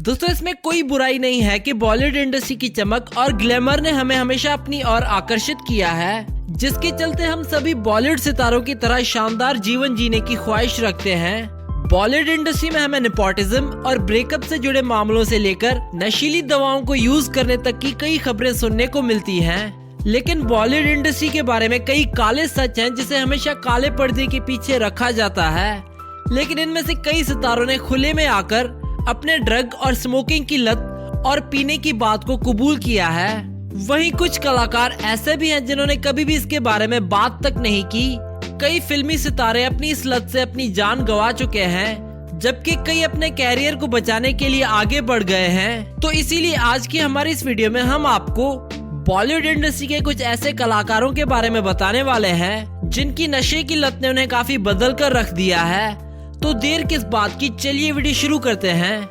दोस्तों इसमें कोई बुराई नहीं है कि बॉलीवुड इंडस्ट्री की चमक और ग्लैमर ने हमें हमेशा अपनी ओर आकर्षित किया है, जिसके चलते हम सभी बॉलीवुड सितारों की तरह शानदार जीवन जीने की ख्वाहिश रखते हैं। बॉलीवुड इंडस्ट्री में हमें नेपोटिज्म और ब्रेकअप से जुड़े मामलों से लेकर नशीली दवाओं को यूज करने तक की कई खबरें सुनने को मिलती हैं। लेकिन बॉलीवुड इंडस्ट्री के बारे में कई काले सच हैं जिसे हमेशा काले पर्दे के पीछे रखा जाता है। लेकिन इनमें से कई सितारों ने खुले में आकर अपने ड्रग और स्मोकिंग की लत और पीने की बात को कबूल किया है। वहीं कुछ कलाकार ऐसे भी हैं जिन्होंने कभी भी इसके बारे में बात तक नहीं की। कई फिल्मी सितारे अपनी इस लत से अपनी जान गंवा चुके हैं, जबकि कई अपने कैरियर को बचाने के लिए आगे बढ़ गए हैं। तो इसीलिए आज की हमारी इस वीडियो में हम आपको बॉलीवुड इंडस्ट्री के कुछ ऐसे कलाकारों के बारे में बताने वाले हैं जिनकी नशे की लत ने उन्हें काफी बदल कर रख दिया है। तो देर किस बात की, चलिए वीडियो शुरू करते हैं।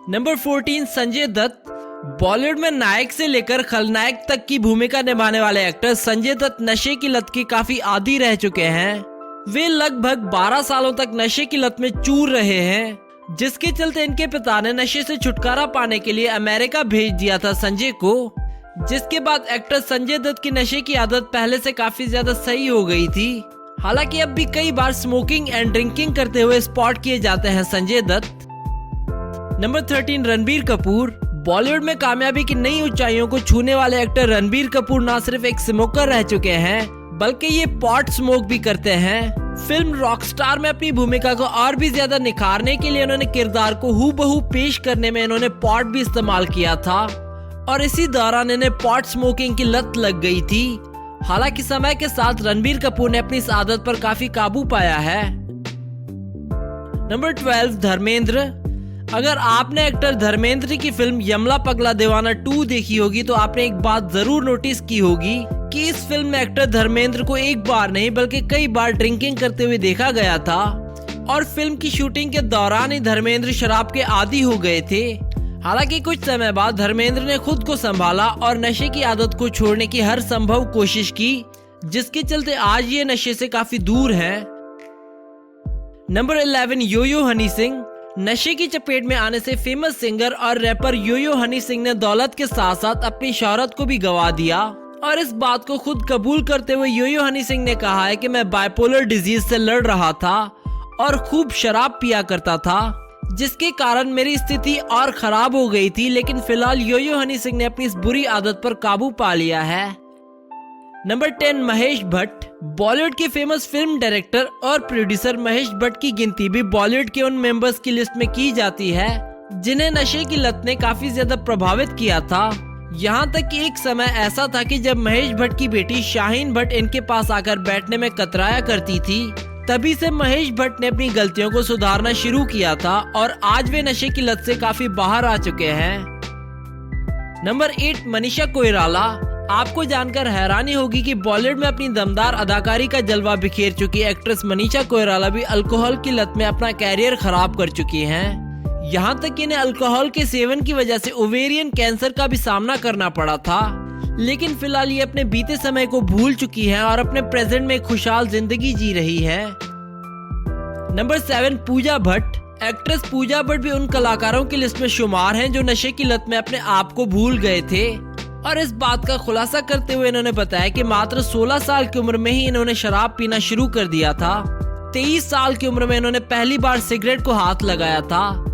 नंबर 14, संजय दत्त। बॉलीवुड में नायक से लेकर खलनायक तक की भूमिका निभाने वाले एक्टर संजय दत्त नशे की लत के काफी आदी रह चुके हैं। वे लगभग 12 सालों तक नशे की लत में चूर रहे हैं, जिसके चलते इनके पिता ने नशे से छुटकारा पाने के लिए अमेरिका भेज दिया था संजय को। जिसके बाद एक्टर संजय दत्त की नशे की आदत पहले से काफी ज्यादा सही हो गई थी। हालांकि अब भी कई बार स्मोकिंग एंड ड्रिंकिंग करते हुए स्पॉट किए जाते हैं संजय दत्त। नंबर 13, रणबीर कपूर। बॉलीवुड में कामयाबी की नई ऊंचाइयों को छूने वाले एक्टर रणबीर कपूर न सिर्फ एक स्मोकर रह चुके हैं, बल्कि ये पॉट स्मोक भी करते हैं। फिल्म रॉकस्टार में अपनी भूमिका को और भी ज्यादा निखारने के लिए उन्होंने किरदार को हूबहू पेश करने में इन्होंने पॉट भी इस्तेमाल किया था और इसी दौरान इन्हें पॉट स्मोकिंग की लत लग गई थी। हालांकि समय के साथ रणबीर कपूर ने अपनी इस आदत पर काफी काबू पाया है। नंबर 12, धर्मेंद्र। अगर आपने एक्टर धर्मेंद्र की फिल्म यमला पगला दीवाना 2 देखी होगी तो आपने एक बात जरूर नोटिस की होगी कि इस फिल्म में एक्टर धर्मेंद्र को एक बार नहीं बल्कि कई बार ड्रिंकिंग करते हुए देखा गया था और फिल्म की शूटिंग के दौरान ही धर्मेंद्र शराब के आदी हो गए थे। हालांकि कुछ समय बाद धर्मेंद्र ने खुद को संभाला और नशे की आदत को छोड़ने की हर संभव कोशिश की, जिसके चलते आज ये नशे से काफी दूर है। Number 11, yo-yo Honey Singh. नशे की चपेट में आने से फेमस सिंगर और रैपर यो-यो हनी सिंह ने दौलत के साथ साथ अपनी शोहरत को भी गंवा दिया और इस बात को खुद कबूल करते हुए यो-यो हनी सिंह ने कहा है कि मैं बाइपोलर डिजीज से लड़ रहा था और खूब शराब पिया करता था, जिसके कारण मेरी स्थिति और खराब हो गई थी। लेकिन फिलहाल यो-यो हनी सिंह ने अपनी इस बुरी आदत पर काबू पा लिया है। नंबर 10, महेश भट्ट। बॉलीवुड के फेमस फिल्म डायरेक्टर और प्रोड्यूसर महेश भट्ट की गिनती भी बॉलीवुड के उन मेंबर्स की लिस्ट में की जाती है जिन्हें नशे की लत ने काफी ज्यादा प्रभावित किया था। यहाँ तक कि एक समय ऐसा था कि जब महेश भट्ट की बेटी शाहीन भट्ट इनके पास आकर बैठने में कतराया करती थी, तभी से महेश भट्ट ने अपनी गलतियों को सुधारना शुरू किया था और आज वे नशे की लत से काफी बाहर आ चुके हैं। नंबर 8, मनीषा कोइराला। आपको जानकर हैरानी होगी कि बॉलीवुड में अपनी दमदार अदाकारी का जलवा बिखेर चुकी एक्ट्रेस मनीषा कोइराला भी अल्कोहल की लत में अपना कैरियर खराब कर चुकी हैं। यहाँ तक कि इन्हें अल्कोहल के सेवन की वजह से ओवेरियन कैंसर का भी सामना करना पड़ा था। लेकिन फिलहाल ये अपने बीते समय को भूल चुकी हैं और अपने प्रेजेंट में खुशहाल जिंदगी जी रही है। नंबर 7, पूजा भट्ट। एक्ट्रेस पूजा भट्ट भी उन कलाकारों की लिस्ट में शुमार हैं जो नशे की लत में अपने आप को भूल गए थे और इस बात का खुलासा करते हुए इन्होंने बताया कि मात्र 16 साल की उम्र में ही इन्होंने शराब पीना शुरू कर दिया था। 23 साल की उम्र में इन्होंने पहली बार सिगरेट को हाथ लगाया था,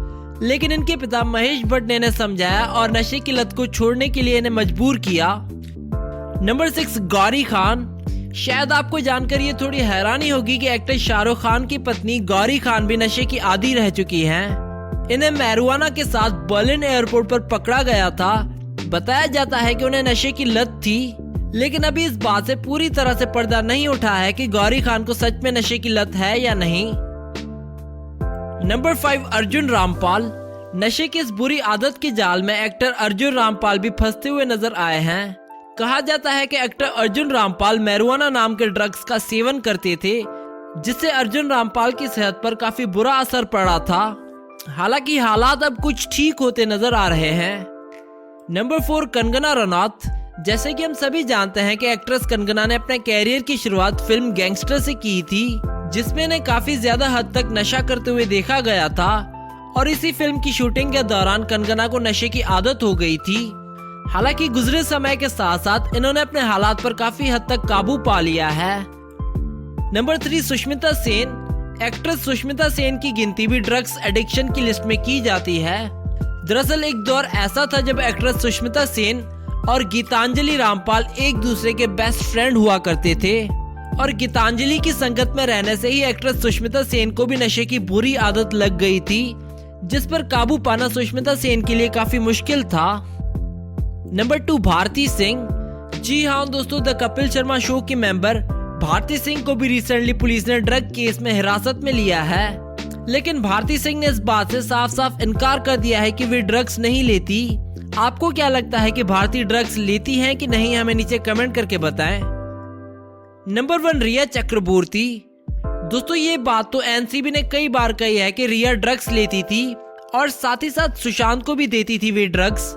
लेकिन इनके पिता महेश भट्ट ने इन्हें समझाया और नशे की लत को छोड़ने के लिए इन्हें मजबूर किया। नंबर 6, गौरी खान। शायद आपको जानकर ये थोड़ी हैरानी होगी कि एक्टर शाहरुख खान की पत्नी गौरी खान भी नशे की आदी रह चुकी हैं। इन्हें मैरिजुआना के साथ बर्लिन एयरपोर्ट पर पकड़ा गया था। बताया जाता है कि उन्हें नशे की लत थी, लेकिन अभी इस बात से पूरी तरह से पर्दा नहीं उठा है कि गौरी खान को सच में नशे की लत है या नहीं। नंबर 5, अर्जुन रामपाल। नशे की इस बुरी आदत के जाल में एक्टर अर्जुन रामपाल भी फंसते हुए नजर आए हैं। कहा जाता है कि एक्टर अर्जुन रामपाल मैरिजुआना नाम के ड्रग्स का सेवन करते थे, जिससे अर्जुन रामपाल की सेहत पर काफी बुरा असर पड़ा था। हालांकि हालात अब कुछ ठीक होते नजर आ रहे हैं। नंबर 4, कंगना रनौत। जैसे कि हम सभी जानते हैं कि एक्ट्रेस कंगना ने अपने कैरियर की शुरुआत फिल्म गैंगस्टर से की थी, जिसमें इन्हें काफी ज्यादा हद तक नशा करते हुए देखा गया था और इसी फिल्म की शूटिंग के दौरान कंगना को नशे की आदत हो गई थी। हालांकि गुजरे समय के साथ साथ इन्होंने अपने हालात पर काफी हद तक काबू पा लिया है। नंबर 3, सुष्मिता सेन। एक्ट्रेस सुष्मिता सेन की गिनती भी ड्रग्स एडिक्शन की लिस्ट में की जाती है। दरअसल एक दौर ऐसा था जब एक्ट्रेस सुष्मिता सेन और गीतांजलि रामपाल एक दूसरे के बेस्ट फ्रेंड हुआ करते थे और गीतांजलि की संगत में रहने से ही एक्ट्रेस सुष्मिता सेन को भी नशे की बुरी आदत लग गई थी, जिस पर काबू पाना सुष्मिता सेन के लिए काफी मुश्किल था। नंबर 2, भारती सिंह। जी हाँ दोस्तों, द कपिल शर्मा शो की मेंबर भारती सिंह को भी रिसेंटली पुलिस ने ड्रग केस में हिरासत में लिया है, लेकिन भारती सिंह ने इस बात से साफ साफ इनकार कर दिया है कि वे ड्रग्स नहीं लेती। आपको क्या लगता है कि भारती ड्रग्स लेती हैं कि नहीं, हमें नीचे कमेंट करके बताएं। नंबर 1, रिया चक्रबोर्ती। दोस्तों ये बात तो एनसीबी ने कई बार कही है कि रिया ड्रग्स लेती थी और साथ ही साथ सुशांत को भी देती थी वे ड्रग्स,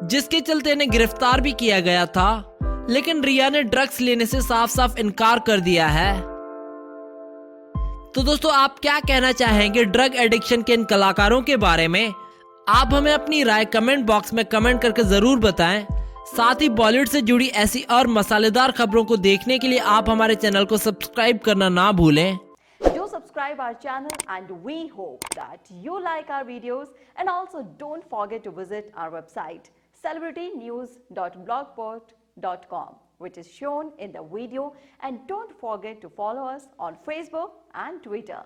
जिसके चलते इन्हें गिरफ्तार भी किया गया था, लेकिन रिया ने ड्रग्स लेने से साफ साफ इनकार कर दिया है। तो दोस्तों आप क्या कहना चाहेंगे ड्रग एडिक्शन के इन कलाकारों के बारे में? आप हमें अपनी राय कमेंट बॉक्स में कमेंट करके जरूर बताएं। साथ ही बॉलीवुड से जुड़ी ऐसी और मसालेदार खबरों को देखने के लिए आप हमारे चैनल को सब्सक्राइब करना ना भूलें। Do subscribe our channel and we hope that you like our videos, and also don't forget to visit our website celebritynews.blogspot.com, which is shown in the video, and don't forget to follow us on Facebook and Twitter.